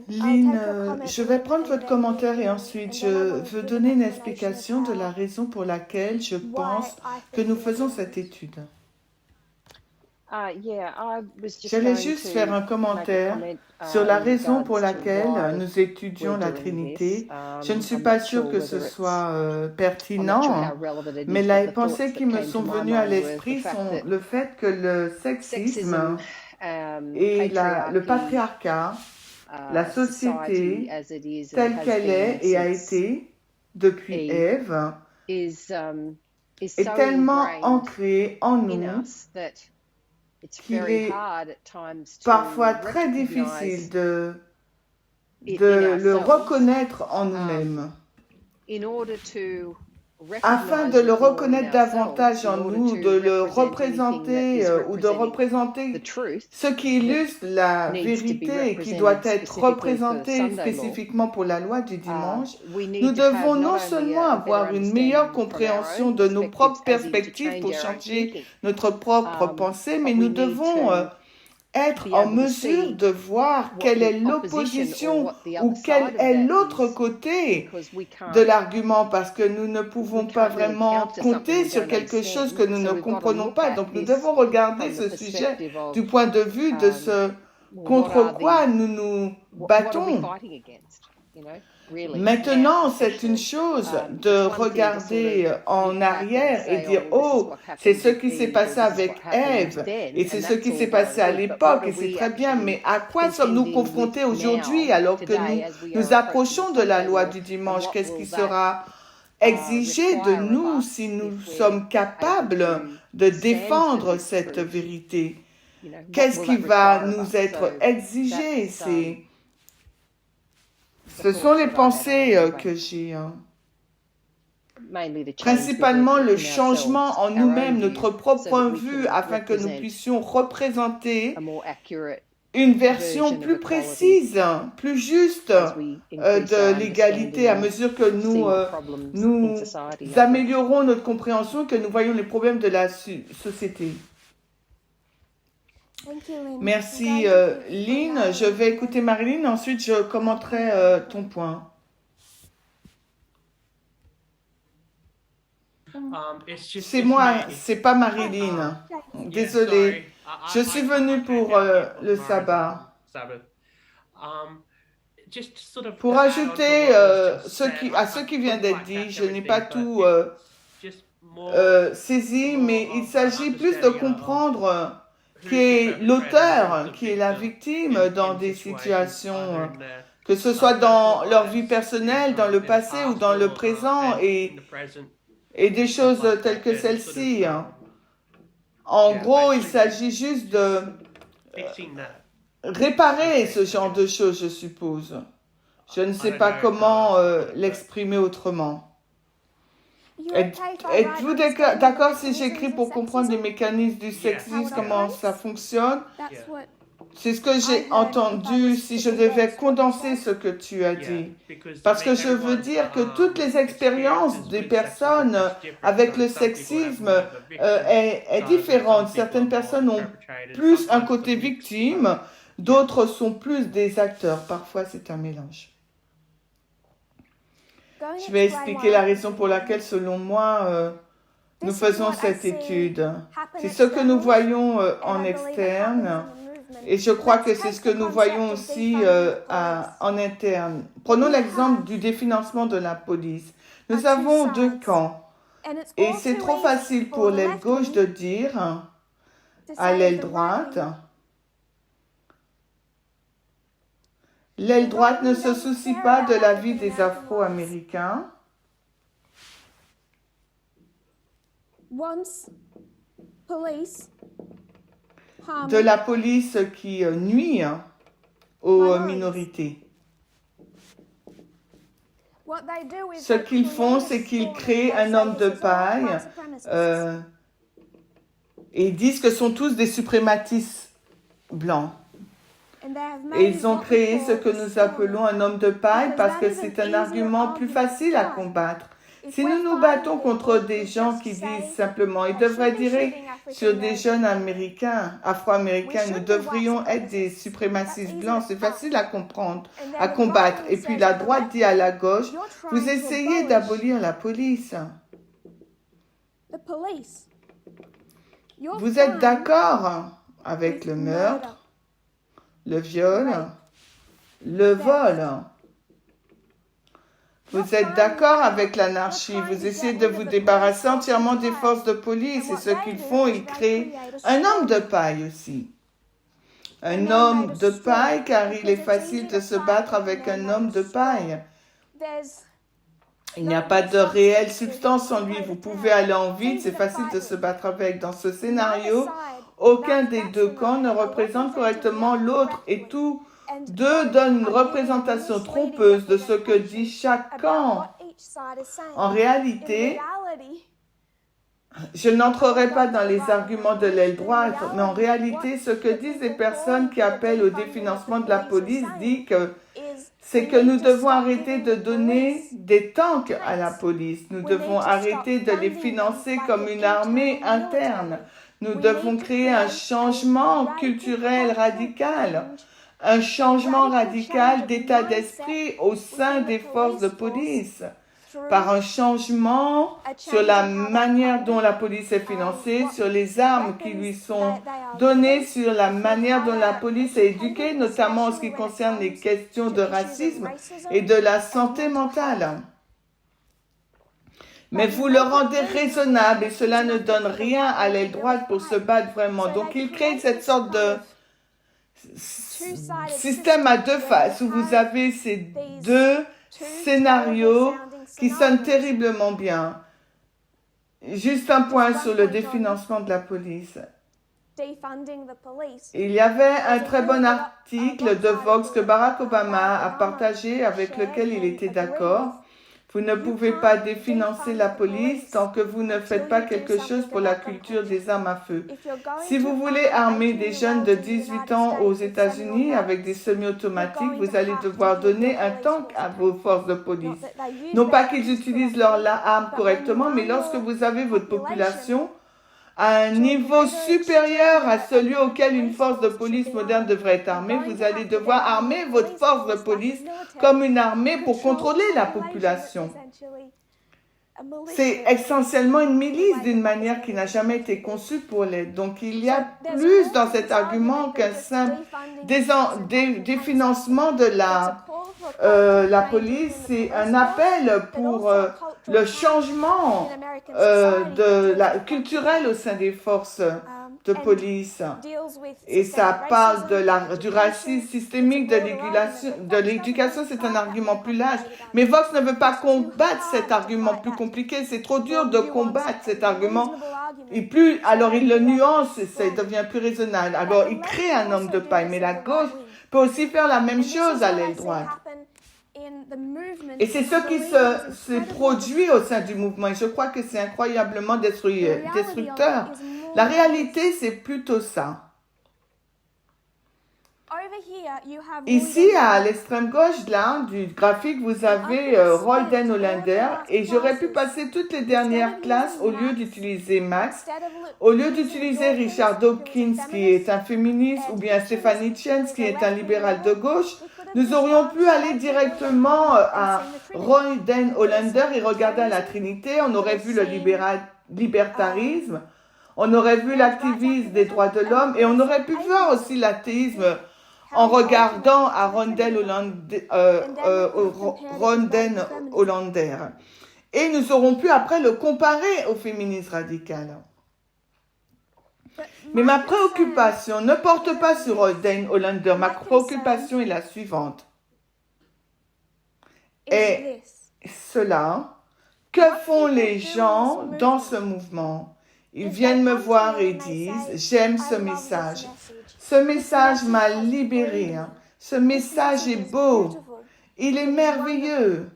Lynn, je vais prendre votre commentaire et ensuite je veux donner une explication de la raison pour laquelle je pense que nous faisons cette étude. J'allais juste faire un commentaire sur la raison pour laquelle nous étudions la Trinité. Je ne suis pas sûre que ce soit pertinent, mais les pensées qui me sont venues à l'esprit sont le fait que le sexisme et le patriarcat, la société telle qu'elle est et a été depuis Ève, est tellement ancrée en nous qu'il est parfois très difficile de le reconnaître en nous-mêmes. Afin de le reconnaître davantage en nous, de le représenter ou de représenter ce qui illustre la vérité et qui doit être représenté spécifiquement pour la loi du dimanche, nous devons non seulement avoir une meilleure compréhension de nos propres perspectives pour changer notre propre pensée, mais nous devons être en mesure de voir quelle est l'opposition ou quel est l'autre côté de l'argument, parce que nous ne pouvons pas vraiment compter sur quelque chose que nous ne comprenons pas. Donc nous devons regarder ce sujet du point de vue de ce contre quoi nous nous battons. Maintenant, c'est une chose de regarder en arrière et dire « Oh, c'est ce qui s'est passé avec Ève et c'est ce qui s'est passé à l'époque et c'est très bien, mais à quoi sommes-nous confrontés aujourd'hui alors que nous approchons de la loi du dimanche? Qu'est-ce qui sera exigé de nous si nous sommes capables de défendre cette vérité? Qu'est-ce qui va nous être exigé? Ce sont les pensées que j'ai. Principalement le changement en nous-mêmes, notre propre point de vue, afin que nous puissions représenter une version plus précise, plus juste de l'égalité à mesure que nous améliorons notre compréhension, que nous voyons les problèmes de la société. Merci Lynn. Je vais écouter Marilyn, ensuite je commenterai ton point. C'est moi, c'est pas Marilyn. Désolée. Je suis venue pour le sabbat. Pour ajouter à ce qui vient d'être dit, je n'ai pas tout saisi, mais il s'agit plus de comprendre qui est l'auteur, qui est la victime dans des situations, que ce soit dans leur vie personnelle, dans le passé ou dans le présent, et des choses telles que celle-ci. En gros, il s'agit juste de réparer ce genre de choses, je suppose. Je ne sais pas comment l'exprimer autrement. Êtes-vous d'accord si j'écris pour comprendre les mécanismes du sexisme, comment ça fonctionne? C'est ce que j'ai entendu, si je devais condenser ce que tu as dit. Parce que je veux dire que toutes les expériences des personnes avec le sexisme est différente. Certaines personnes ont plus un côté victime, d'autres sont plus des acteurs. Parfois, c'est un mélange. Je vais expliquer la raison pour laquelle, selon moi, nous faisons cette étude. C'est ce que nous voyons en externe et je crois que c'est ce que nous voyons aussi en interne. Prenons l'exemple du définancement de la police. Nous avons deux camps et c'est trop facile pour l'aile gauche de dire à l'aile droite. L'aile droite ne se soucie pas de la vie des Afro-Américains. De la police qui nuit aux minorités. Ce qu'ils font, c'est qu'ils créent un homme de paille et disent que sont tous des suprématistes blancs. Et ils ont créé ce que nous appelons un homme de paille parce que c'est un argument plus facile à combattre. Si nous nous battons contre des gens qui disent simplement, ils devraient dire sur des jeunes américains, afro-américains, nous devrions être des suprémacistes blancs, c'est facile à comprendre, à combattre. Et puis la droite dit à la gauche, vous essayez d'abolir la police. Vous êtes d'accord avec le meurtre, le viol, le vol. Vous êtes d'accord avec l'anarchie. Vous essayez de vous débarrasser entièrement des forces de police. Et ce qu'ils font, ils créent un homme de paille aussi. Un homme de paille car il est facile de se battre avec un homme de paille. Il n'y a pas de réelle substance en lui. Vous pouvez aller en vide, c'est facile de se battre avec. Dans ce scénario, aucun des deux camps ne représente correctement l'autre et tous deux donnent une représentation trompeuse de ce que dit chaque camp. En réalité, je n'entrerai pas dans les arguments de l'aile droite, mais en réalité, ce que disent les personnes qui appellent au définancement de la police dit que c'est que nous devons arrêter de donner des tanks à la police. Nous devons arrêter de les financer comme une armée interne. Nous devons créer un changement culturel radical, un changement radical d'état d'esprit au sein des forces de police, par un changement sur la manière dont la police est financée, sur les armes qui lui sont données, sur la manière dont la police est éduquée, notamment en ce qui concerne les questions de racisme et de la santé mentale. Mais vous le rendez raisonnable et cela ne donne rien à l'aile droite pour se battre vraiment. Donc il crée cette sorte de système à deux faces où vous avez ces deux scénarios qui sonnent terriblement bien. Juste un point sur le définancement de la police. Il y avait un très bon article de Vox que Barack Obama a partagé avec lequel il était d'accord. Vous ne pouvez pas définancer la police tant que vous ne faites pas quelque chose pour la culture des armes à feu. Si vous voulez armer des jeunes de 18 ans aux États-Unis avec des semi-automatiques, vous allez devoir donner un tank à vos forces de police. Non pas qu'ils utilisent leur arme correctement, mais lorsque vous avez votre population à un niveau supérieur à celui auquel une force de police moderne devrait être armée, vous allez devoir armer votre force de police comme une armée pour contrôler la population. C'est essentiellement une milice d'une manière qui n'a jamais été conçue pour l'être. Donc il y a plus dans cet argument qu'un simple définancement de la police. C'est un appel pour le changement culturel au sein des forces de police. Et ça parle du racisme systémique, de l'éducation, c'est un argument plus large. Mais Vox ne veut pas combattre cet argument plus compliqué, c'est trop dur de combattre cet argument. Alors il le nuance, et ça devient plus raisonnable. Alors il crée un homme de paille, mais la gauche peut aussi faire la même chose à l'aile droite. Et c'est ce qui se produit au sein du mouvement. Et je crois que c'est incroyablement destructeur. La réalité, c'est plutôt ça. Ici, à l'extrême gauche là, du graphique, vous avez Rolden Hollander. Et j'aurais pu passer toutes les dernières classes au lieu d'utiliser Max, au lieu d'utiliser Richard Dawkins, qui est un féministe, ou bien Stephanie Chance, qui est un libéral de gauche. Nous aurions pu aller directement à Rolden Hollander et regarder à la Trinité. On aurait vu le libertarisme, on aurait vu l'activisme des droits de l'homme et on aurait pu voir aussi l'athéisme en regardant à Rolden Hollander. Et nous aurons pu après le comparer au féminisme radical. Mais ma préoccupation ne porte pas sur Rolden Hollander. Ma préoccupation est la suivante. Et cela, que font les gens dans ce mouvement? Ils viennent me voir et disent, j'aime ce message. Ce message m'a libéré. Ce message est beau. Il est merveilleux.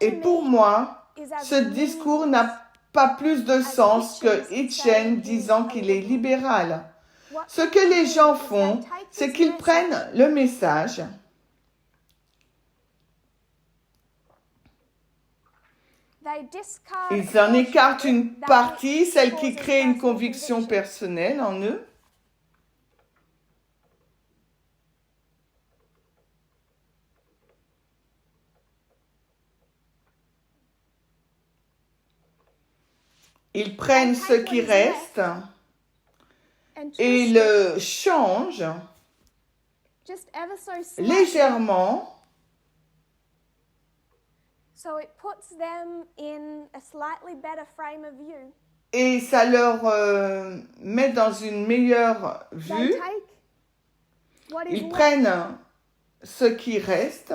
Et pour moi, ce discours n'a pas plus de sens que Hitchens disant qu'il est libéral. Ce que les gens font, c'est qu'ils prennent le message ils en écartent une partie, celle qui crée une conviction personnelle en eux. Ils prennent ce qui reste et le changent légèrement. Et ça leur met dans une meilleure vue. Ils prennent ce qui reste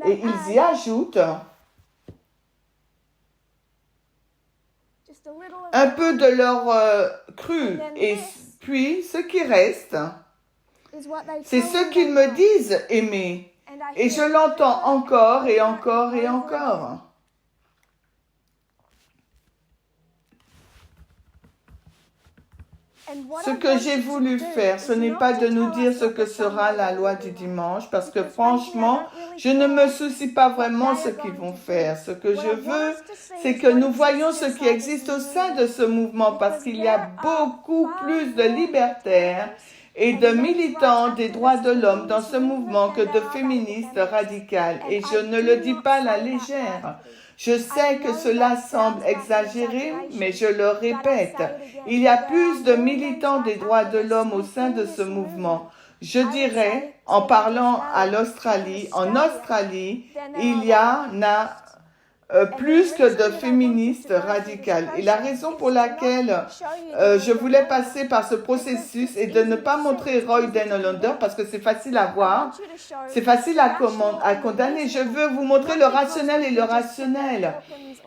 et ils y ajoutent un peu de leur cru. Et puis, ce qui reste, c'est ce qu'ils me disent aimer. Et je l'entends encore et encore et encore. Ce que j'ai voulu faire, ce n'est pas de nous dire ce que sera la loi du dimanche, parce que franchement, je ne me soucie pas vraiment de ce qu'ils vont faire. Ce que je veux, c'est que nous voyons ce qui existe au sein de ce mouvement, parce qu'il y a beaucoup plus de libertaires et de militants des droits de l'homme dans ce mouvement que de féministes radicales. Et je ne le dis pas à la légère. Je sais que cela semble exagéré, mais je le répète. Il y a plus de militants des droits de l'homme au sein de ce mouvement. Je dirais, en parlant à l'Australie, en Australie, il y en a plus que de féministes radicales. Et la raison pour laquelle je voulais passer par ce processus est de ne pas montrer Roy Den Hollander parce que c'est facile à voir, c'est facile à condamner. Je veux vous montrer le rationnel et le rationnel.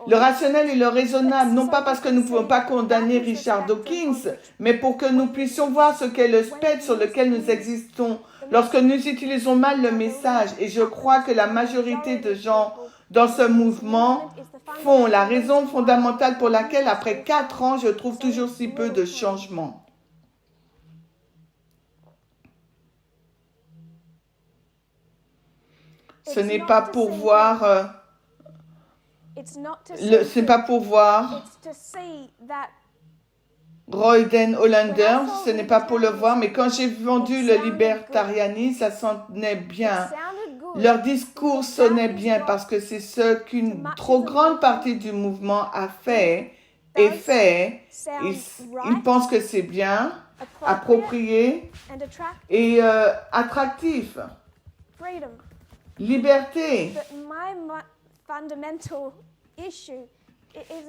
Le rationnel et le raisonnable, non pas parce que nous ne pouvons pas condamner Richard Dawkins, mais pour que nous puissions voir ce qu'est le spectre sur lequel nous existons lorsque nous utilisons mal le message. Et je crois que la majorité de gens dans ce mouvement font la raison fondamentale pour laquelle, après 4 ans, je trouve toujours si peu de changements. Ce n'est pas pour voir... c'est pas pour voir Roy Den Hollander, ce n'est pas pour le voir, mais quand j'ai vendu le libertarianisme, ça sonnait bien. Leur discours sonnait bien parce que c'est ce qu'une trop grande partie du mouvement a fait et fait. Ils pensent que c'est bien, approprié et attractif. Liberté.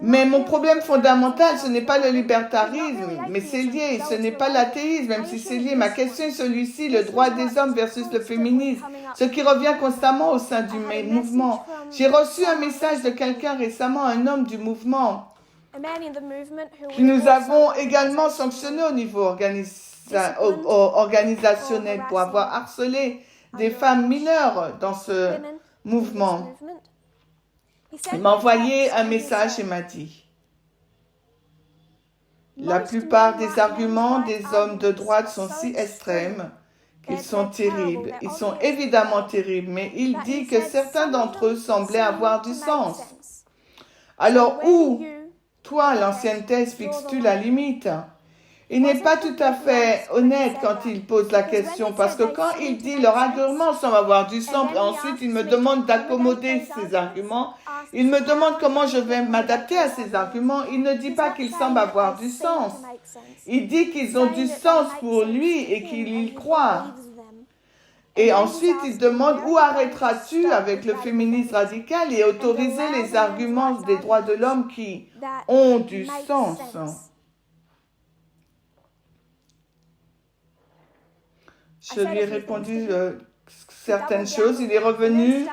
Mais mon problème fondamental, ce n'est pas le libertarisme, mais c'est lié, ce n'est pas l'athéisme, même si c'est lié. Ma question est celui-ci, le droit des hommes versus le féminisme, ce qui revient constamment au sein du mouvement. J'ai reçu un message de quelqu'un récemment, un homme du mouvement, que nous avons également sanctionné au niveau organisationnel pour avoir harcelé des femmes mineures dans ce mouvement. Il m'a envoyé un message et m'a dit « La plupart des arguments des hommes de droite sont si extrêmes qu'ils sont terribles. Ils sont évidemment terribles, mais il dit que certains d'entre eux semblaient avoir du sens. Alors où, toi, l'ancienne thèse, fixes-tu la limite ?» Il n'est pas tout à fait honnête quand il pose la question, parce que quand il dit leur argument semble avoir du sens, et ensuite il me demande d'accommoder ces arguments, il me demande comment je vais m'adapter à ces arguments, il ne dit pas qu'ils semblent avoir du sens. Il dit qu'ils ont du sens pour lui et qu'il y croit. Et ensuite il demande où arrêteras-tu avec le féminisme radical et autoriser les arguments des droits de l'homme qui ont du sens. Je lui ai répondu certaines choses. Il est revenu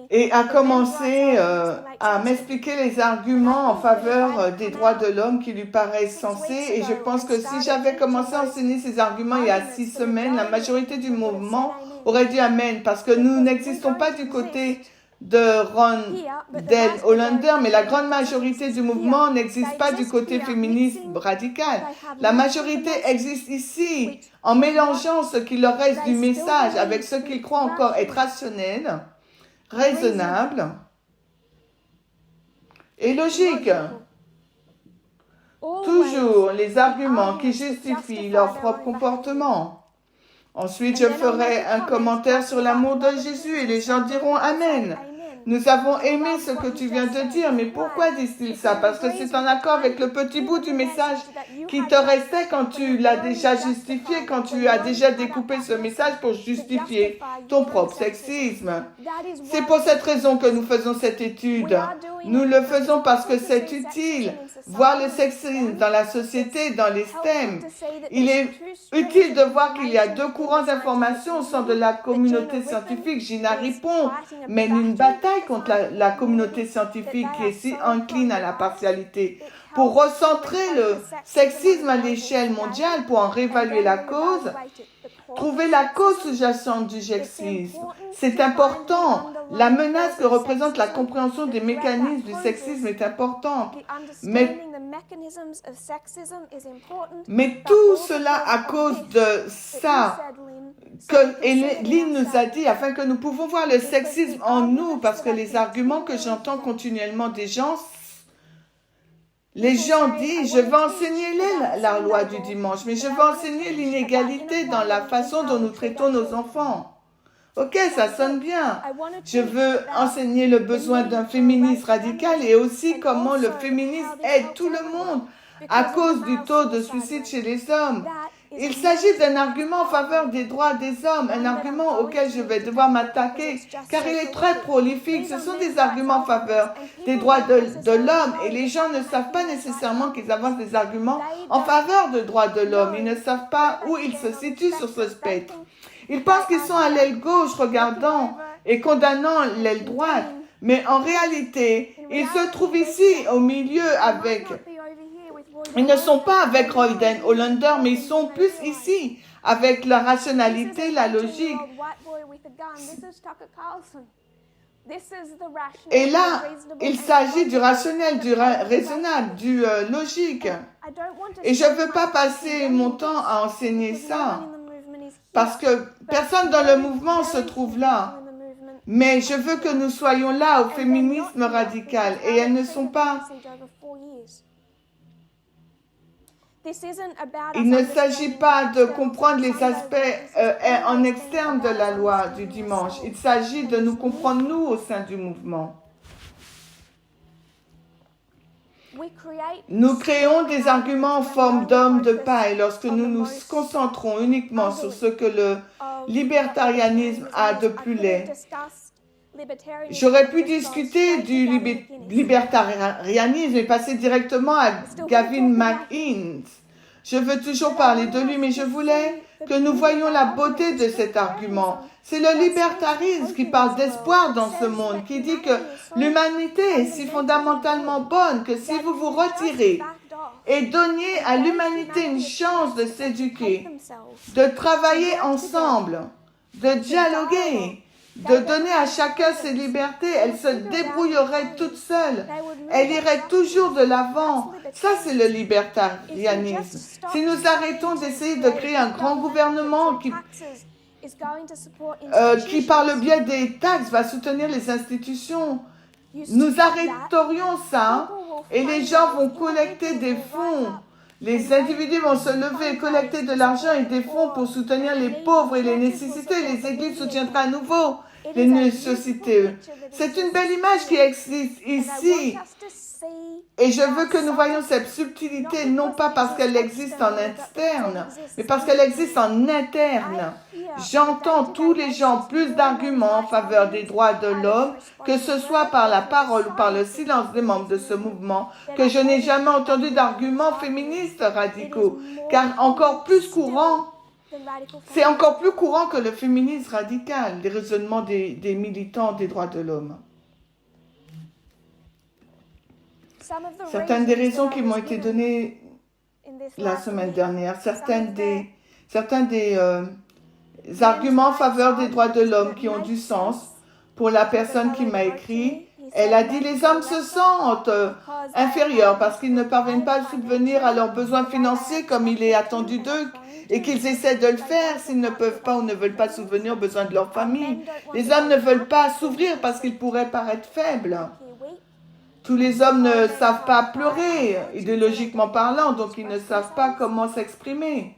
et a commencé à m'expliquer les arguments en faveur des droits de l'homme qui lui paraissent sensés. Et je pense que si j'avais commencé à enseigner ces arguments il y a 6 semaines, la majorité du mouvement aurait dit Amen. Parce que nous n'existons pas du côté de Rondel Hollander, mais la grande majorité du mouvement n'existe pas du côté féminisme radical. La majorité existe ici, en mélangeant ce qui leur reste du message avec ce qu'ils croient encore être rationnel, raisonnable et logique. Toujours les arguments qui justifient leur propre comportement. Ensuite, je ferai un commentaire sur l'amour de Jésus et les gens diront Amen. Nous avons aimé ce que tu viens de dire, mais pourquoi disent-ils ça? Parce que c'est en accord avec le petit bout du message qui te restait quand tu l'as déjà justifié, quand tu as déjà découpé ce message pour justifier ton propre sexisme. C'est pour cette raison que nous faisons cette étude. Nous le faisons parce que c'est utile. Voir le sexisme dans la société, dans les STEM. Il est utile de voir qu'il y a deux courants d'information au sein de la communauté scientifique. Gina Ripon mène une bataille contre la communauté scientifique qui est si incline à la partialité pour recentrer le sexisme à l'échelle mondiale, pour en réévaluer la cause, trouver la cause sous-jacente du sexisme. C'est important. La menace que représente la compréhension des mécanismes du sexisme est importante. Mais tout cela à cause de ça que Lynn nous a dit, afin que nous pouvons voir le sexisme en nous, parce que les arguments que j'entends continuellement des gens, les gens disent, je vais enseigner la loi du dimanche, mais je vais enseigner l'inégalité dans la façon dont nous traitons nos enfants. Ok, ça sonne bien. Je veux enseigner le besoin d'un féminisme radical et aussi comment le féminisme aide tout le monde à cause du taux de suicide chez les hommes. Il s'agit d'un argument en faveur des droits des hommes, un argument auquel je vais devoir m'attaquer, car il est très prolifique. Ce sont des arguments en faveur des droits de l'homme, et les gens ne savent pas nécessairement qu'ils avancent des arguments en faveur des droits de l'homme. Ils ne savent pas où ils se situent sur ce spectre. Ils pensent qu'ils sont à l'aile gauche, regardant et condamnant l'aile droite, mais en réalité, ils se trouvent ici, au milieu, avec... Ils ne sont pas avec Rondel Hollander, mais ils sont plus ici, avec la rationalité, la logique. Et là, il s'agit du rationnel, du raisonnable, du logique. Et je ne veux pas passer mon temps à enseigner ça, parce que personne dans le mouvement se trouve là. Mais je veux que nous soyons là au féminisme radical, et elles ne sont pas... Il ne s'agit pas de comprendre les aspects en externe de la loi du dimanche. Il s'agit de nous comprendre, nous, au sein du mouvement. Nous créons des arguments en forme d'hommes de paille lorsque nous nous concentrons uniquement sur ce que le libertarianisme a de plus laid. J'aurais pu discuter du libertarianisme et passer directement à Gavin McInnes. Je veux toujours parler de lui, mais je voulais que nous voyions la beauté de cet argument. C'est le libertarisme qui parle d'espoir dans ce monde, qui dit que l'humanité est si fondamentalement bonne que si vous vous retirez et donniez à l'humanité une chance de s'éduquer, de travailler ensemble, de dialoguer, de donner à chacun ses libertés, elle se débrouillerait toute seule. Elle irait toujours de l'avant. Ça, c'est le libertarianisme. Si nous arrêtons d'essayer de créer un grand gouvernement qui, par le biais des taxes, va soutenir les institutions, nous arrêterions ça et les gens vont collecter des fonds. Les individus vont se lever et collecter de l'argent et des fonds pour soutenir les pauvres et les nécessités. Les églises soutiendront à nouveau les nécessités. C'est une belle image qui existe ici. Et je veux que nous voyions cette subtilité, non pas parce qu'elle existe en externe, mais parce qu'elle existe en interne. J'entends tous les gens plus d'arguments en faveur des droits de l'homme, que ce soit par la parole ou par le silence des membres de ce mouvement, que je n'ai jamais entendu d'arguments féministes radicaux, car encore plus courant, c'est encore plus courant que le féminisme radical, les raisonnements des militants des droits de l'homme. Certaines des raisons qui m'ont été données la semaine dernière, certains des arguments en faveur des droits de l'homme qui ont du sens, pour la personne qui m'a écrit. Elle a dit les hommes se sentent inférieurs parce qu'ils ne parviennent pas à subvenir à leurs besoins financiers comme il est attendu d'eux et qu'ils essaient de le faire s'ils ne peuvent pas ou ne veulent pas subvenir aux besoins de leur famille. Les hommes ne veulent pas s'ouvrir parce qu'ils pourraient paraître faibles. Tous les hommes ne savent pas pleurer, idéologiquement parlant, donc ils ne savent pas comment s'exprimer.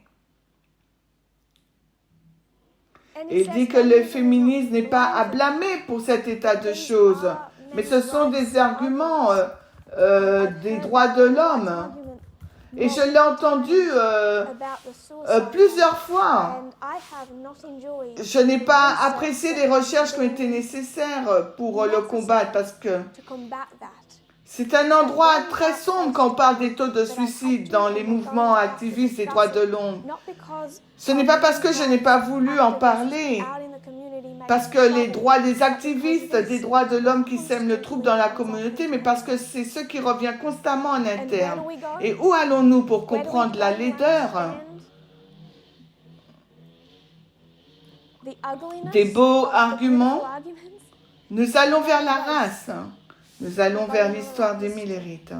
Et il dit que le féminisme n'est pas à blâmer pour cet état de choses, mais ce sont des arguments des droits de l'homme. Et je l'ai entendu plusieurs fois. Je n'ai pas apprécié les recherches qui ont été nécessaires pour le combattre parce que c'est un endroit très sombre quand on parle des taux de suicide dans les mouvements activistes des droits de l'homme. Ce n'est pas parce que je n'ai pas voulu en parler, parce que les activistes des droits de l'homme qui sèment le trouble dans la communauté, mais parce que c'est ce qui revient constamment en interne. Et où allons-nous pour comprendre la laideur des beaux arguments? Nous allons vers la race. Nous allons vers l'histoire des millérites.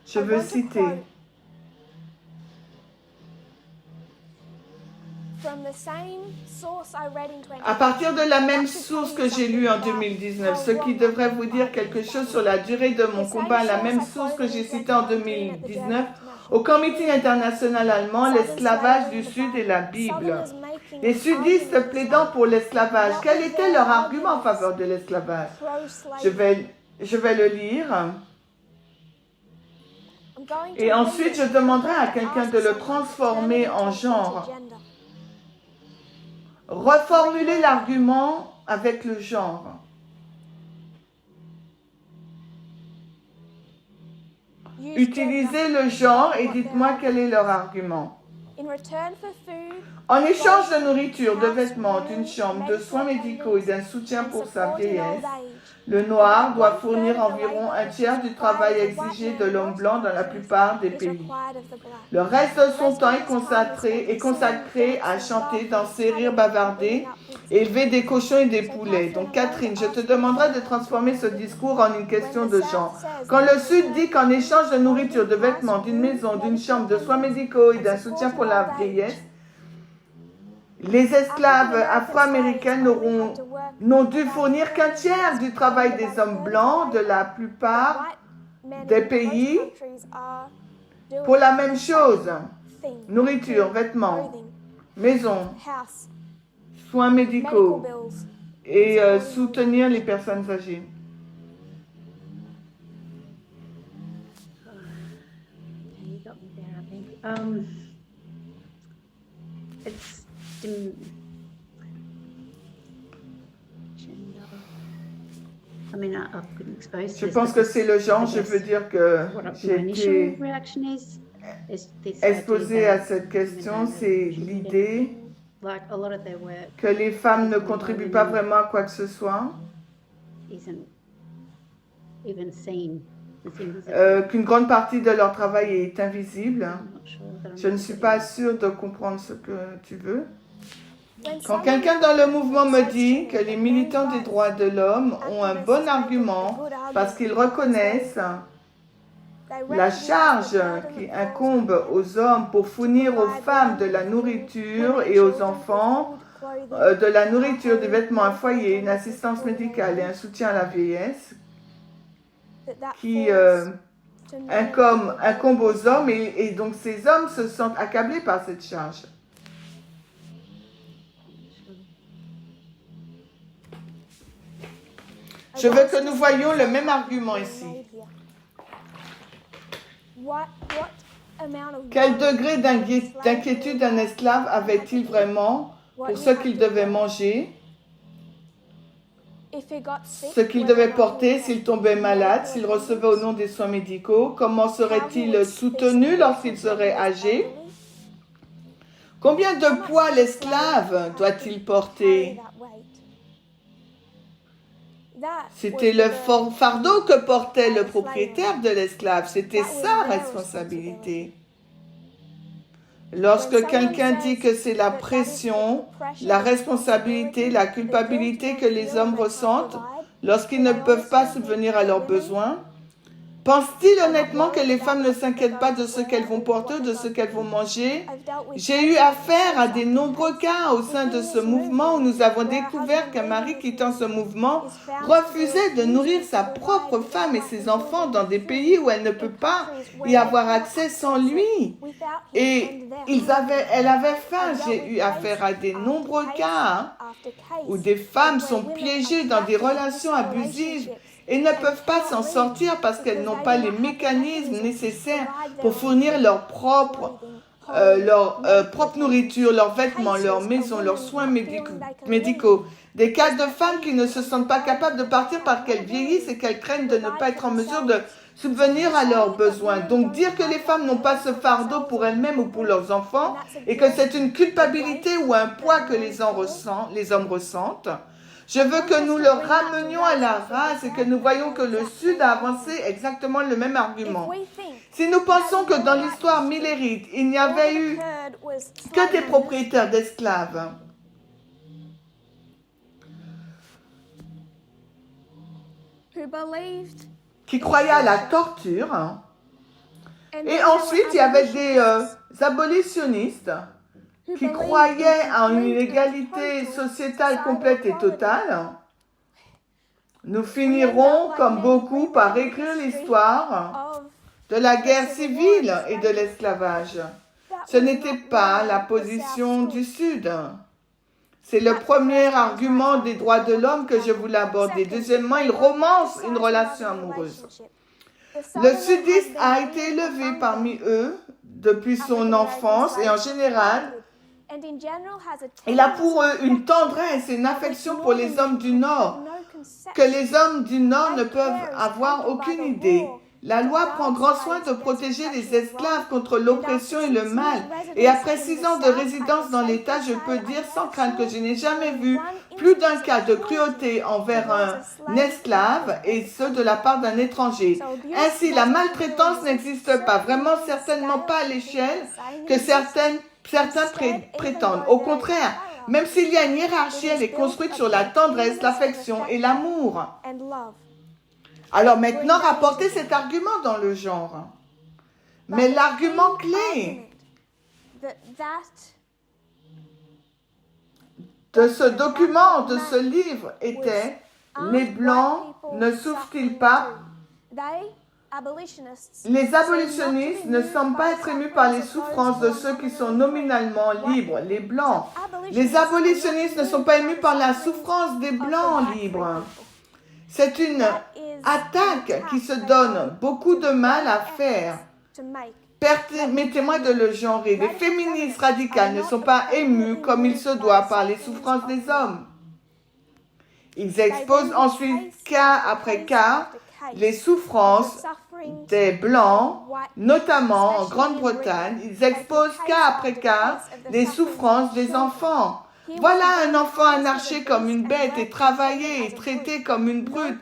Je veux citer à partir de la même source que j'ai lue en 2019, ce qui devrait vous dire quelque chose sur la durée de mon combat, la même source que j'ai citée en 2019, au Comité international allemand, l'esclavage du Sud et la Bible. Les sudistes plaidant pour l'esclavage, quel était leur argument en faveur de l'esclavage? Je vais le lire. Et ensuite, je demanderai à quelqu'un de le transformer en genre. Reformuler l'argument avec le genre. Utilisez le genre et dites-moi quel est leur argument. En échange de nourriture, de vêtements, d'une chambre, de soins médicaux et d'un soutien pour sa vieillesse, le noir doit fournir environ un tiers du travail exigé de l'homme blanc dans la plupart des pays. Le reste de son temps est consacré à chanter, danser, rire, bavarder, élever des cochons et des poulets. Donc Catherine, je te demanderai de transformer ce discours en une question de genre. Quand le Sud dit qu'en échange de nourriture, de vêtements, d'une maison, d'une chambre, de soins médicaux et d'un soutien pour la vieillesse, les esclaves afro-américains n'ont dû fournir qu'un tiers du travail des hommes blancs de la plupart des pays pour la même chose. Nourriture, vêtements, maison, soins médicaux et soutenir les personnes âgées. Je pense que c'est le genre, je veux dire que j'ai été exposée à cette question, c'est l'idée que les femmes ne contribuent pas vraiment à quoi que ce soit, qu'une grande partie de leur travail est invisible. Je ne suis pas sûre de comprendre ce que tu veux. Quand quelqu'un dans le mouvement me dit que les militants des droits de l'homme ont un bon argument parce qu'ils reconnaissent la charge qui incombe aux hommes pour fournir aux femmes de la nourriture et aux enfants de la nourriture, des vêtements, un foyer, une assistance médicale et un soutien à la vieillesse qui incombe aux hommes et donc ces hommes se sentent accablés par cette charge. Je veux que nous voyions le même argument ici. Quel degré d'inquiétude un esclave avait-il vraiment pour ce qu'il devait manger, ce qu'il devait porter s'il tombait malade, s'il recevait au nom des soins médicaux? Comment serait-il soutenu lorsqu'il serait âgé? Combien de poids l'esclave doit-il porter? C'était le fardeau que portait le propriétaire de l'esclave. C'était sa responsabilité. Lorsque quelqu'un dit que c'est la pression, la responsabilité, la culpabilité que les hommes ressentent lorsqu'ils ne peuvent pas subvenir à leurs besoins, pense-t-il honnêtement que les femmes ne s'inquiètent pas de ce qu'elles vont porter ou de ce qu'elles vont manger? J'ai eu affaire à de nombreux cas au sein de ce mouvement où nous avons découvert qu'un mari quittant ce mouvement refusait de nourrir sa propre femme et ses enfants dans des pays où elle ne peut pas y avoir accès sans lui. Et elle avait faim. J'ai eu affaire à de nombreux cas où des femmes sont piégées dans des relations abusives et ne peuvent pas s'en sortir parce qu'elles n'ont pas les mécanismes nécessaires pour fournir leur propre nourriture, leurs vêtements, leurs maisons, leurs soins médicaux. Des cas de femmes qui ne se sentent pas capables de partir parce qu'elles vieillissent et qu'elles craignent de ne pas être en mesure de subvenir à leurs besoins. Donc dire que les femmes n'ont pas ce fardeau pour elles-mêmes ou pour leurs enfants et que c'est une culpabilité ou un poids que les hommes ressentent. Je veux que nous le ramenions à la race et que nous voyons que le Sud a avancé exactement le même argument. Si nous pensons que dans l'histoire millérite, il n'y avait eu que des propriétaires d'esclaves, qui croyaient à la torture, et ensuite il y avait des abolitionnistes qui croyaient en une égalité sociétale complète et totale, nous finirons, comme beaucoup, par écrire l'histoire de la guerre civile et de l'esclavage. Ce n'était pas la position du Sud. C'est le premier argument des droits de l'homme que je voulais aborder. Deuxièmement, il romance une relation amoureuse. Le sudiste a été élevé parmi eux depuis son enfance et en général, il a pour eux une tendresse et une affection pour les hommes du Nord que les hommes du Nord ne peuvent avoir aucune idée. La loi prend grand soin de protéger les esclaves contre l'oppression et le mal. Et après 6 ans de résidence dans l'État, je peux dire sans crainte que je n'ai jamais vu plus d'un cas de cruauté envers un esclave et ce de la part d'un étranger. Ainsi, la maltraitance n'existe pas, vraiment certainement pas à l'échelle que certains prétendent. Au contraire, même s'il y a une hiérarchie, elle est construite sur la tendresse, l'affection et l'amour. Alors maintenant, rapportez cet argument dans le genre. Mais l'argument clé de ce document, de ce livre, était « Les Blancs ne souffrent-ils pas ?» Les abolitionnistes ne semblent pas être émus par les souffrances de ceux qui sont nominalement libres, les Blancs. Les abolitionnistes ne sont pas émus par la souffrance des Blancs libres. C'est une attaque qui se donne beaucoup de mal à faire. Permettez-moi de le genrer. Les féministes radicales ne sont pas émus comme il se doit par les souffrances des hommes. Ils exposent ensuite cas après cas les souffrances des Blancs, notamment en Grande-Bretagne. Ils exposent cas après cas les souffrances des enfants. Voilà un enfant anarché comme une bête et travaillé et traité comme une brute.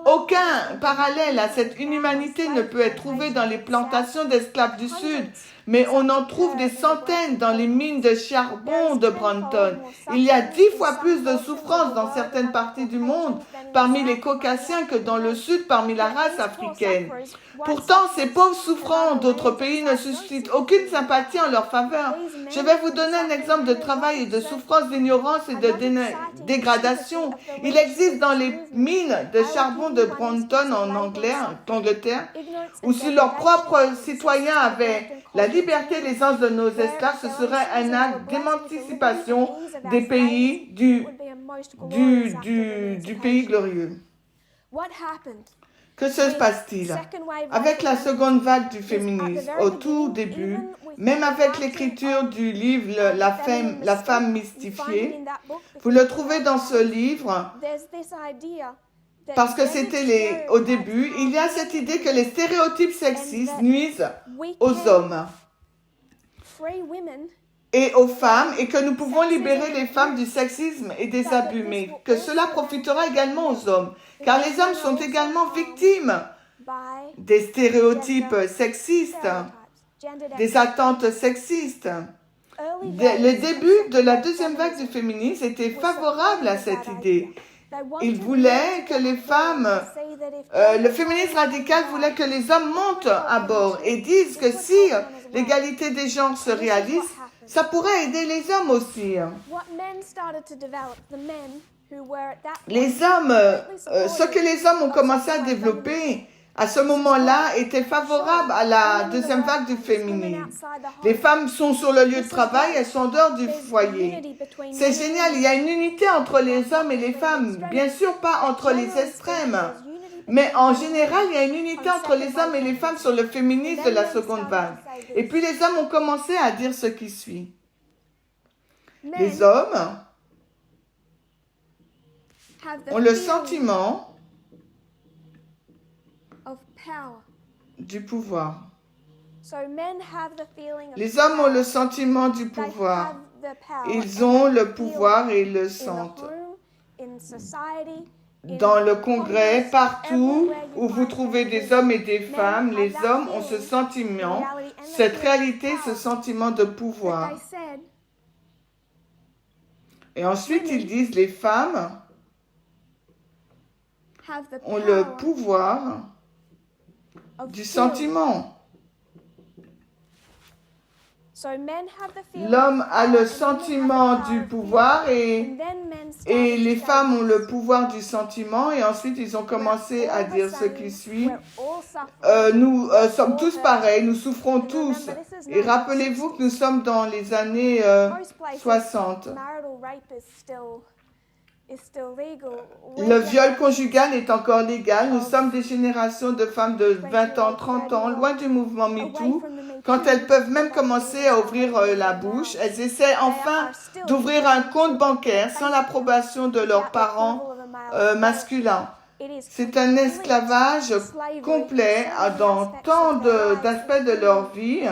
Aucun parallèle à cette inhumanité ne peut être trouvé dans les plantations d'esclaves du Sud, mais on en trouve des centaines dans les mines de charbon de Brandon. Il y a 10 fois plus de souffrance dans certaines parties du monde parmi les Caucasiens que dans le Sud parmi la race africaine. Pourtant, ces pauvres souffrants d'autres pays ne suscitent aucune sympathie en leur faveur. Je vais vous donner un exemple de travail et de souffrance, d'ignorance et de dégradation. Il existe dans les mines de charbon de Brandon en Angleterre, où si leurs propres citoyens avaient la liberté et l'aisance de nos esclaves, ce serait un acte d'émancipation des pays du pays glorieux. Que se passe-t-il? Avec la seconde vague du féminisme, au tout début, même avec l'écriture du livre La femme mystifiée, vous le trouvez dans ce livre, parce que c'était au début, il y a cette idée que les stéréotypes sexistes nuisent aux hommes et aux femmes et que nous pouvons libérer les femmes du sexisme et des abus, mais que cela profitera également aux hommes, car les hommes sont également victimes des stéréotypes sexistes, des attentes sexistes. Le début de la deuxième vague du féminisme était favorable à cette idée. Il voulait que les femmes, le féminisme radical voulait que les hommes montent à bord et disent que si l'égalité des genres se réalise, ça pourrait aider les hommes aussi. Les hommes, ce que les hommes ont commencé à développer à ce moment-là était favorable à la deuxième vague du féminisme. Les femmes sont sur le lieu de travail, elles sont en dehors du foyer. C'est génial, il y a une unité entre les hommes et les femmes, bien sûr pas entre les extrêmes, mais en général, il y a une unité entre les hommes et les femmes sur le féminisme de la seconde vague. Et puis les hommes ont commencé à dire ce qui suit. Les hommes ont le sentiment du pouvoir. Les hommes ont le sentiment du pouvoir. Ils ont le pouvoir et ils le sentent. Dans le congrès, partout où vous trouvez des hommes et des femmes, les hommes ont ce sentiment, cette réalité, ce sentiment de pouvoir. Et ensuite, ils disent, les femmes ont le pouvoir du sentiment. L'homme a le sentiment du pouvoir et les femmes ont le pouvoir du sentiment et ensuite ils ont commencé à dire ce qui suit. Nous sommes tous pareils, nous souffrons tous. Et rappelez-vous que nous sommes dans les années 60. Le viol conjugal est encore légal. Nous sommes des générations de femmes de 20 ans, 30 ans, loin du mouvement MeToo. Quand elles peuvent même commencer à ouvrir la bouche, elles essaient enfin d'ouvrir un compte bancaire sans l'approbation de leurs parents masculins. C'est un esclavage complet dans tant d'aspects de leur vie,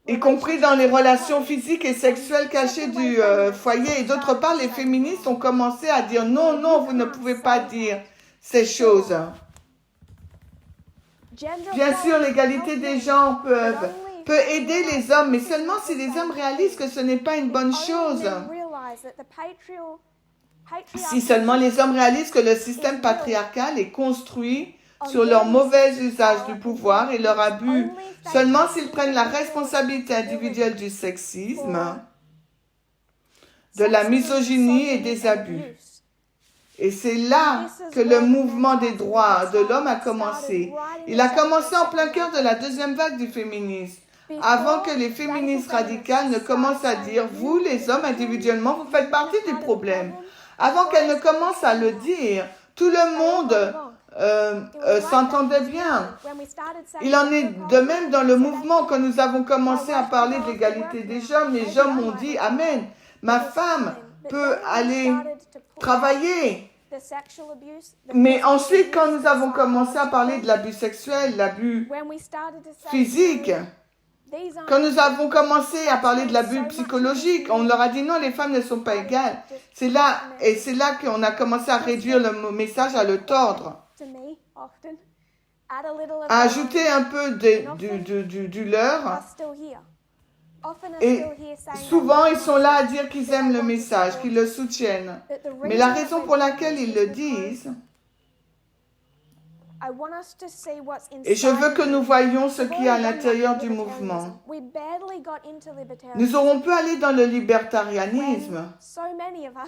y compris dans les relations physiques et sexuelles cachées du foyer. Et d'autre part, les féministes ont commencé à dire non, non, vous ne pouvez pas dire ces choses. Bien sûr, l'égalité des genres peut aider les hommes, mais seulement si les hommes réalisent que ce n'est pas une bonne chose. Si seulement les hommes réalisent que le système patriarcal est construit sur leur mauvais usage du pouvoir et leur abus, seulement s'ils prennent la responsabilité individuelle du sexisme, de la misogynie et des abus. Et c'est là que le mouvement des droits de l'homme a commencé. Il a commencé en plein cœur de la deuxième vague du féminisme, avant que les féministes radicales ne commencent à dire « vous, les hommes, individuellement, vous faites partie du problème ». Avant qu'elles ne commencent à le dire, tout le monde s'entendait bien. Il en est de même dans le mouvement. Quand nous avons commencé à parler de l'égalité des hommes, les hommes ont dit « Amen, ma femme peut aller travailler ». Mais ensuite, quand nous avons commencé à parler de l'abus sexuel, l'abus physique, quand nous avons commencé à parler de l'abus psychologique, on leur a dit non, les femmes ne sont pas égales. C'est là qu'on a commencé à réduire le message, à le tordre, à ajouter un peu du leur. Et souvent, ils sont là à dire qu'ils aiment le message, qu'ils le soutiennent. Mais la raison pour laquelle ils le disent, et je veux que nous voyions ce qu'il y a à l'intérieur du mouvement. Nous aurons pu aller dans le libertarianisme.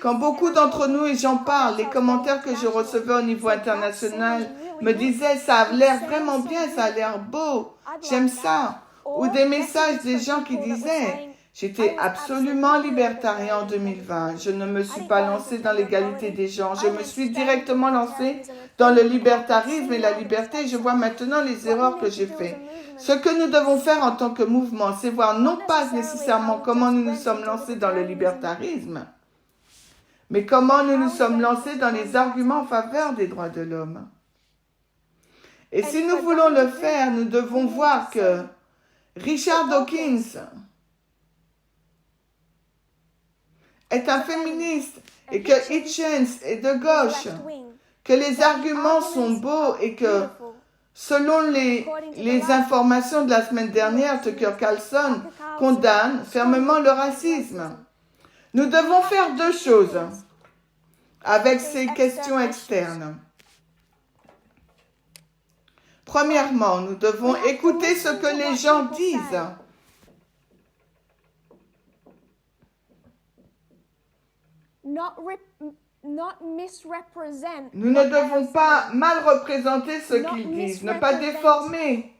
Quand beaucoup d'entre nous, et j'en parle, les commentaires que je recevais au niveau international me disaient « ça a l'air vraiment bien, ça a l'air beau, j'aime ça ». Ou des messages des gens qui disaient « j'étais absolument libertarien en 2020, je ne me suis pas lancé dans l'égalité des genres, je me suis directement lancé dans le libertarisme et la liberté, je vois maintenant les erreurs que j'ai faites. » Ce que nous devons faire en tant que mouvement, c'est voir non pas nécessairement comment nous nous sommes lancés dans le libertarisme, mais comment nous nous sommes lancés dans les arguments en faveur des droits de l'homme. Et si nous voulons le faire, nous devons voir que Richard Dawkins est un féministe et que Hitchens est de gauche, que les arguments sont beaux et que Selon les informations de la semaine dernière, Tucker Carlson condamne fermement le racisme. Nous devons faire deux choses avec ces questions externes. Premièrement, nous devons écouter ce que les gens disent. Nous ne devons pas mal représenter ce qu'ils disent, ne pas déformer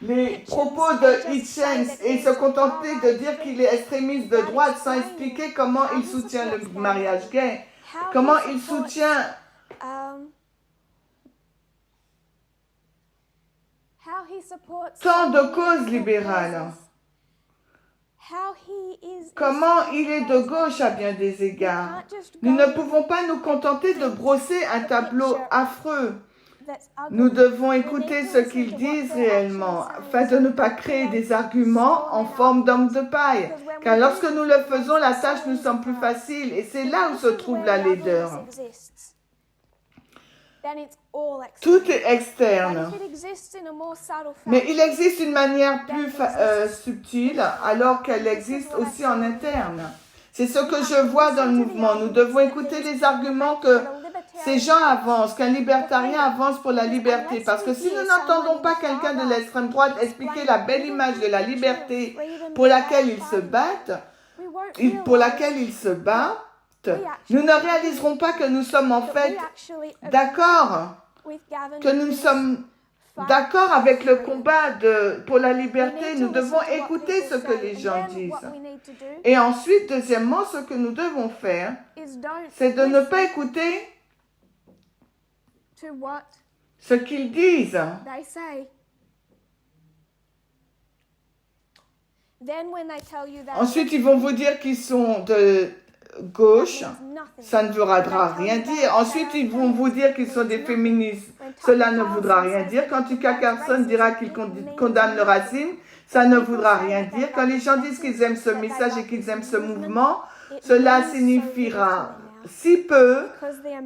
les propos de Hitchens et se contenter de dire qu'il est extrémiste de droite sans expliquer comment il soutient le mariage gay, comment il soutient tant de causes libérales. Comment il est de gauche à bien des égards. Nous ne pouvons pas nous contenter de brosser un tableau affreux. Nous devons écouter ce qu'ils disent réellement, afin de ne pas créer des arguments en forme d'homme de paille. Car lorsque nous le faisons, la tâche nous semble plus facile, et c'est là où se trouve la laideur. Tout est externe. Mais il existe une manière plus subtile, alors qu'elle existe aussi en interne. C'est ce que je vois dans le mouvement. Nous devons écouter les arguments que ces gens avancent, qu'un libertarien avance pour la liberté. Parce que si nous n'entendons pas quelqu'un de l'extrême droite expliquer la belle image de la liberté pour laquelle il se bat, nous ne réaliserons pas que nous sommes en fait d'accord, que nous sommes d'accord avec le combat pour la liberté. Nous devons écouter ce que les gens disent. Et ensuite, deuxièmement, ce que nous devons faire, c'est de ne pas écouter ce qu'ils disent. Ensuite, ils vont vous dire qu'ils sont de gauche, ça ne voudra rien dire. Ensuite, ils vont vous dire qu'ils sont des féministes, cela ne voudra rien dire. Quand Tucker Carlson dira qu'il condamne le racisme, ça ne voudra rien dire. Quand les gens disent qu'ils aiment ce message et qu'ils aiment ce mouvement, cela signifiera si peu,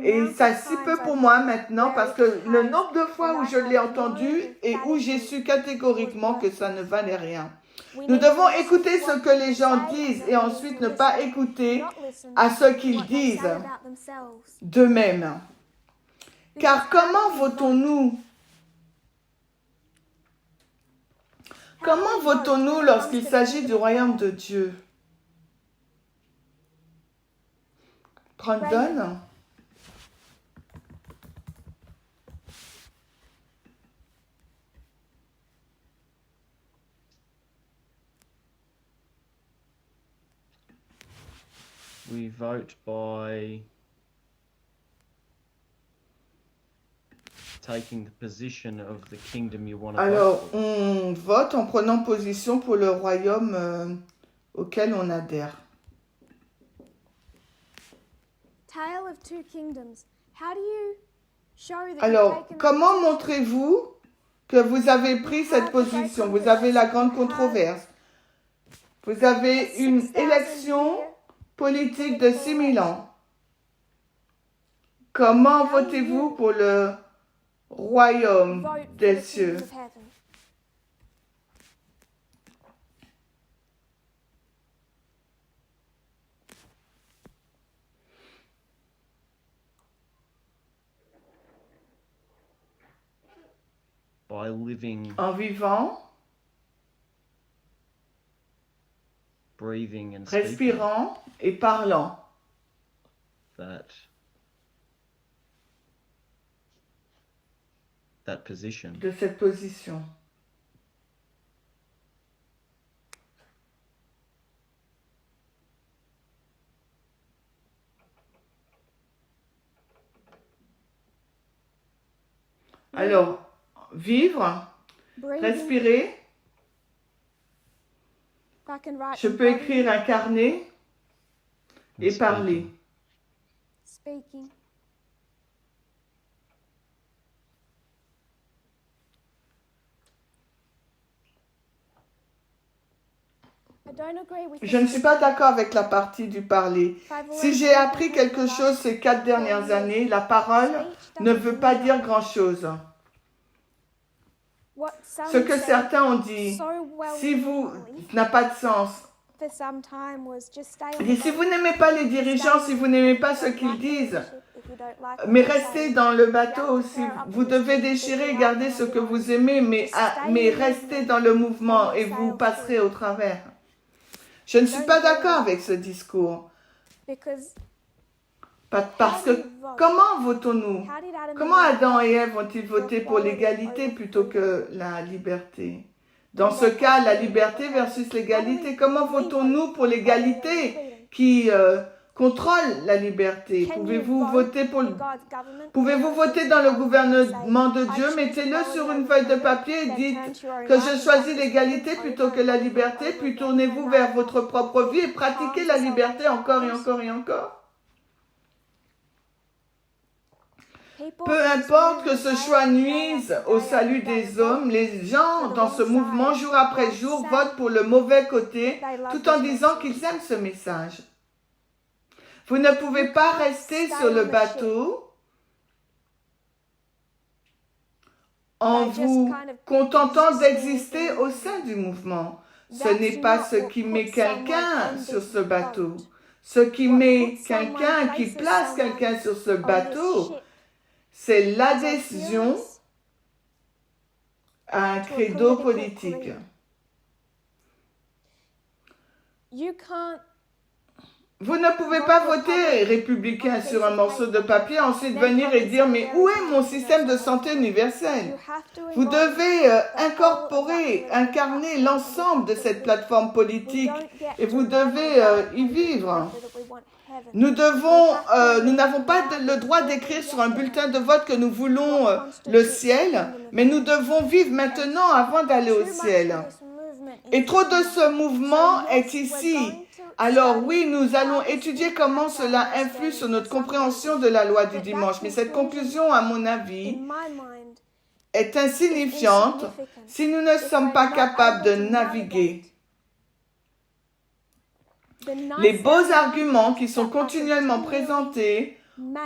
et ça si peu pour moi maintenant, parce que le nombre de fois où je l'ai entendu et où j'ai su catégoriquement que ça ne valait rien. Nous devons écouter ce que les gens disent et ensuite ne pas écouter à ce qu'ils disent d'eux-mêmes. Car comment votons-nous? Comment votons-nous lorsqu'il s'agit du royaume de Dieu? Brandon? We vote by taking the position of the kingdom you want to Alors, vote for. on vote en prenant position pour le royaume auquel on adhère. Tale of two kingdoms. How do you show that you've Alors, taken comment montrez-vous que vous avez pris cette position? Vous avez la grande controverse. Vous avez une élection politique de 6000 ans. Comment votez-vous pour le royaume vote for des the cieux? kingdom of heaven? By living, En vivant, breathing and speaking respirant et parlant. that position. De cette position. Alors, vivre, Breathing, respirer. back and right Je and peux body, écrire un carnet and et parler. speaking. I don't agree with Je ne suis pas d'accord avec la partie du parler. Si j'ai appris quelque chose ces 4 dernières années, la parole ne veut pas dire grand-chose. Ce que certains ont dit, si vous n'a pas de sens. Il dit, si vous n'aimez pas les dirigeants, si vous n'aimez pas ce qu'ils disent, mais restez dans le bateau. Si vous devez déchirer et garder ce que vous aimez, mais restez dans le mouvement et vous passerez au travers. Je ne suis pas d'accord avec ce discours. Parce que comment votons-nous? Comment Adam et Ève ont-ils voté pour l'égalité plutôt que la liberté? Dans ce cas, la liberté versus l'égalité, comment votons-nous pour l'égalité qui contrôle la liberté? Pouvez-vous voter dans le gouvernement de Dieu? Mettez-le sur une feuille de papier et dites que je choisis l'égalité plutôt que la liberté, puis tournez-vous vers votre propre vie et pratiquez la liberté encore et encore et encore. Peu importe que ce choix nuise au salut des hommes, les gens dans ce mouvement, jour après jour, votent pour le mauvais côté, tout en disant qu'ils aiment ce message. Vous ne pouvez pas rester sur le bateau en vous contentant d'exister au sein du mouvement. Ce n'est pas ce qui met quelqu'un sur ce bateau. Ce qui met quelqu'un, qui place quelqu'un sur ce bateau, c'est l'adhésion à un credo politique. Vous ne pouvez pas voter républicain sur un morceau de papier, ensuite venir et dire « Mais où est mon système de santé universel ?» Vous devez incarner l'ensemble de cette plateforme politique et vous devez y vivre. Nous n'avons pas le droit d'écrire sur un bulletin de vote que nous voulons le ciel, mais nous devons vivre maintenant avant d'aller au ciel. Et trop de ce mouvement est ici. Alors oui, nous allons étudier comment cela influe sur notre compréhension de la loi du dimanche. Mais cette conclusion, à mon avis, est insignifiante si nous ne sommes pas capables de naviguer. Les beaux arguments qui sont continuellement présentés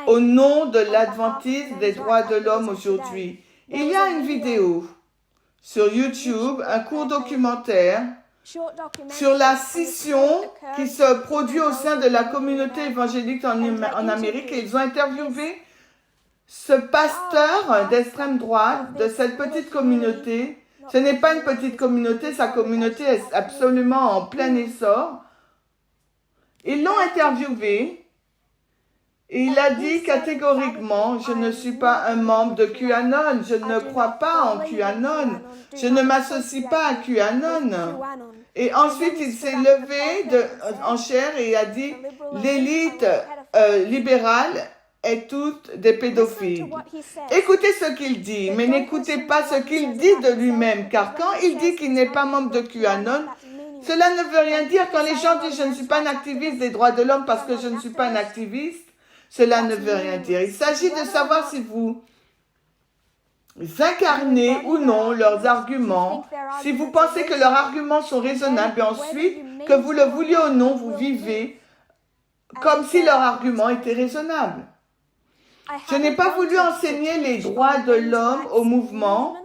au nom de l'adventisme des droits de l'homme aujourd'hui. Il y a une vidéo sur YouTube, un court documentaire sur la scission qui se produit au sein de la communauté évangélique en Amérique. Et ils ont interviewé ce pasteur d'extrême droite de cette petite communauté. Ce n'est pas une petite communauté, sa communauté est absolument en plein essor. Ils l'ont interviewé et il a dit catégoriquement « Je ne suis pas un membre de QAnon, je ne crois pas en QAnon, je ne m'associe pas à QAnon. » Et ensuite, il s'est levé en chair et a dit « L'élite libérale est toute des pédophiles. » Écoutez ce qu'il dit, mais n'écoutez pas ce qu'il dit de lui-même, car quand il dit qu'il n'est pas membre de QAnon, cela ne veut rien dire. Quand les gens disent « Je ne suis pas un activiste des droits de l'homme parce que je ne suis pas un activiste », cela ne veut rien dire. Il s'agit de savoir si vous incarnez ou non leurs arguments, si vous pensez que leurs arguments sont raisonnables, et ensuite, que vous le vouliez ou non, vous vivez comme si leurs arguments étaient raisonnables. Je n'ai pas voulu enseigner les droits de l'homme au mouvement,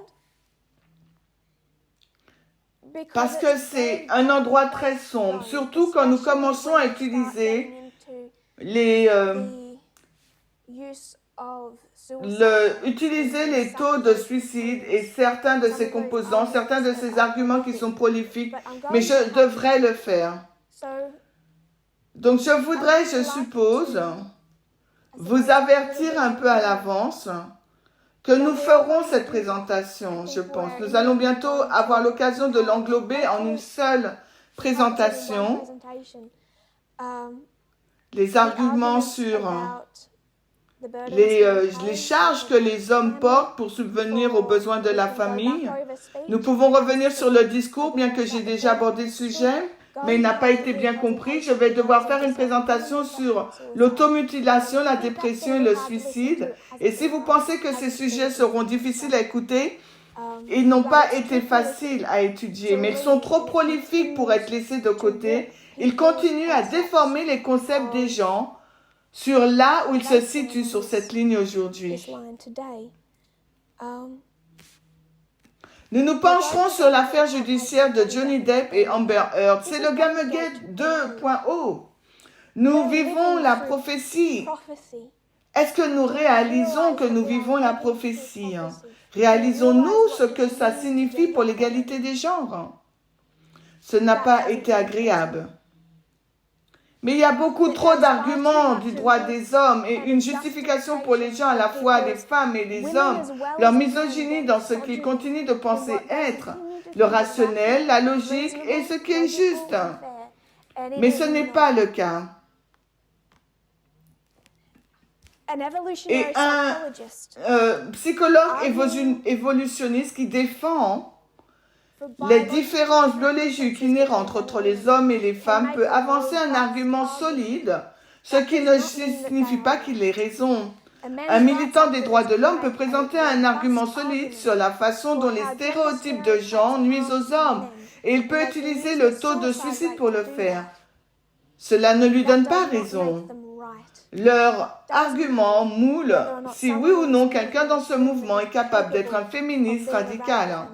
parce que c'est un endroit très sombre, surtout quand nous commençons à utiliser utiliser les taux de suicide et certains de ces composants, certains de ces arguments qui sont prolifiques, mais je devrais le faire. Donc je voudrais, je suppose, vous avertir un peu à l'avance que nous ferons cette présentation, je pense. Nous allons bientôt avoir l'occasion de l'englober en une seule présentation. Les arguments sur les charges que les hommes portent pour subvenir aux besoins de la famille. Nous pouvons revenir sur le discours, bien que j'ai déjà abordé le sujet, mais il n'a pas été bien compris. Je vais devoir faire une présentation sur l'automutilation, la dépression et le suicide. Et si vous pensez que ces sujets seront difficiles à écouter, ils n'ont pas été faciles à étudier, mais ils sont trop prolifiques pour être laissés de côté. Ils continuent à déformer les concepts des gens sur là où ils se situent sur cette ligne aujourd'hui. Nous nous pencherons sur l'affaire judiciaire de Johnny Depp et Amber Heard. C'est le Gamergate 2.0. Nous vivons la prophétie. Est-ce que nous réalisons que nous vivons la prophétie? Réalisons-nous ce que ça signifie pour l'égalité des genres? Ce n'a pas été agréable. Mais il y a beaucoup trop d'arguments du droit des hommes et une justification pour les gens, à la fois les femmes et les hommes, leur misogynie dans ce qu'ils continuent de penser être, le rationnel, la logique et ce qui est juste. Mais ce n'est pas le cas. Et un psychologue évolutionniste qui défend les différences biologiques inhérentes entre les hommes et les femmes peut avancer un argument solide, ce qui ne signifie pas qu'il ait raison. Un militant des droits de l'homme peut présenter un argument solide sur la façon dont les stéréotypes de genre nuisent aux hommes, et il peut utiliser le taux de suicide pour le faire. Cela ne lui donne pas raison. Leur argument moule si oui ou non quelqu'un dans ce mouvement est capable d'être un féministe radical.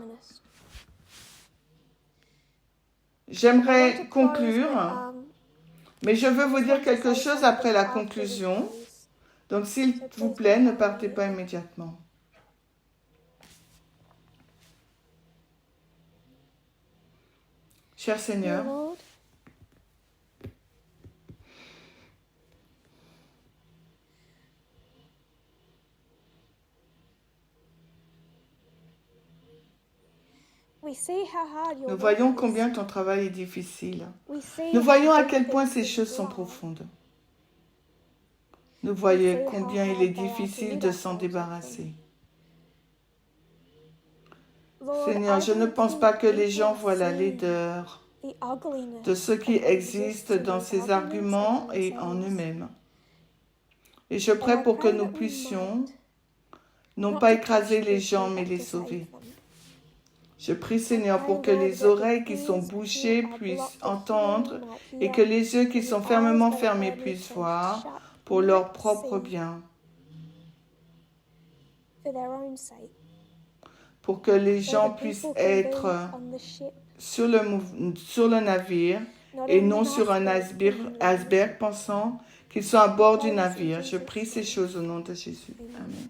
J'aimerais conclure, mais je veux vous dire quelque chose après la conclusion. Donc, s'il vous plaît, ne partez pas immédiatement. Cher Seigneur, nous voyons combien ton travail est difficile. Nous voyons à quel point ces choses sont profondes. Nous voyons combien il est difficile de s'en débarrasser. Seigneur, je ne pense pas que les gens voient la laideur de ce qui existe dans ces arguments et en eux-mêmes. Et je prie pour que nous puissions non pas écraser les gens, mais les sauver. Je prie, Seigneur, pour que les oreilles qui sont bouchées puissent entendre et que les yeux qui sont fermement fermés puissent voir pour leur propre bien. Pour que les gens puissent être sur le navire et non sur un iceberg pensant qu'ils sont à bord du navire. Je prie ces choses au nom de Jésus. Amen.